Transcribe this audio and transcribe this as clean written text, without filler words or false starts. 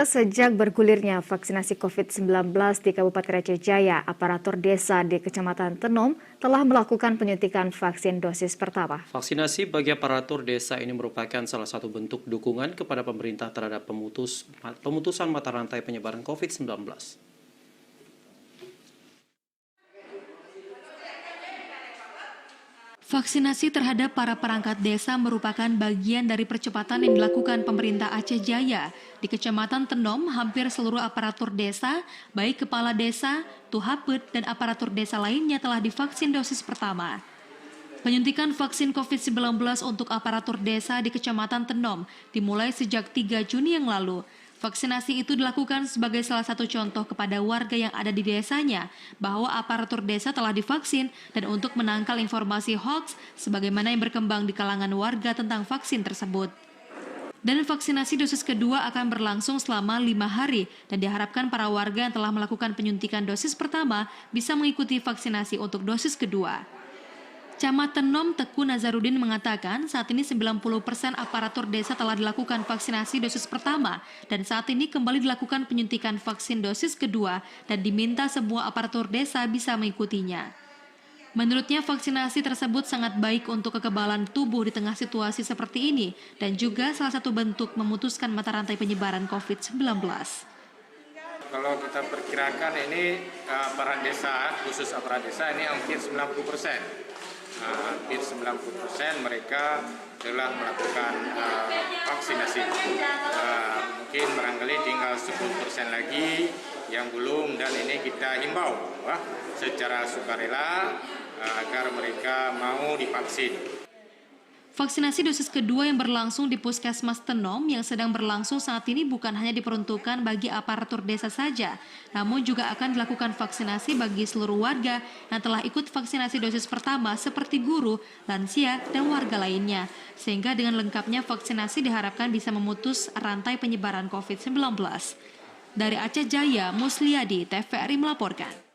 Sejak bergulirnya vaksinasi COVID-19 di Kabupaten Aceh Jaya, aparatur desa di Kecamatan Tenom telah melakukan penyuntikan vaksin dosis pertama. Vaksinasi bagi aparatur desa ini merupakan salah satu bentuk dukungan kepada pemerintah terhadap pemutusan mata rantai penyebaran COVID-19. Vaksinasi terhadap para perangkat desa merupakan bagian dari percepatan yang dilakukan pemerintah Aceh Jaya. Di Kecamatan Tenom, hampir seluruh aparatur desa, baik kepala desa, tuhapet, dan aparatur desa lainnya telah divaksin dosis pertama. Penyuntikan vaksin COVID-19 untuk aparatur desa di Kecamatan Tenom dimulai sejak 3 Juni yang lalu. Vaksinasi itu dilakukan sebagai salah satu contoh kepada warga yang ada di desanya bahwa aparatur desa telah divaksin dan untuk menangkal informasi hoax sebagaimana yang berkembang di kalangan warga tentang vaksin tersebut. Dan vaksinasi dosis kedua akan berlangsung selama 5 hari dan diharapkan para warga yang telah melakukan penyuntikan dosis pertama bisa mengikuti vaksinasi untuk dosis kedua. Camat Tenom Teku Nazarudin mengatakan saat ini 90% aparatur desa telah dilakukan vaksinasi dosis pertama dan saat ini kembali dilakukan penyuntikan vaksin dosis kedua dan diminta semua aparatur desa bisa mengikutinya. Menurutnya vaksinasi tersebut sangat baik untuk kekebalan tubuh di tengah situasi seperti ini dan juga salah satu bentuk memutuskan mata rantai penyebaran COVID-19. Kalau kita perkirakan ini aparat desa, khusus aparat desa ini hampir 90%. Hampir 90% mereka telah melakukan vaksinasi. Mungkin barangkali tinggal 10% lagi yang belum, dan ini kita himbau secara sukarela agar mereka mau divaksin. Vaksinasi dosis kedua yang berlangsung di Puskesmas Tenom yang sedang berlangsung saat ini bukan hanya diperuntukkan bagi aparatur desa saja, namun juga akan dilakukan vaksinasi bagi seluruh warga yang telah ikut vaksinasi dosis pertama seperti guru, lansia, dan warga lainnya. Sehingga dengan lengkapnya vaksinasi diharapkan bisa memutus rantai penyebaran COVID-19. Dari Aceh Jaya, Musliadi, TVRI melaporkan.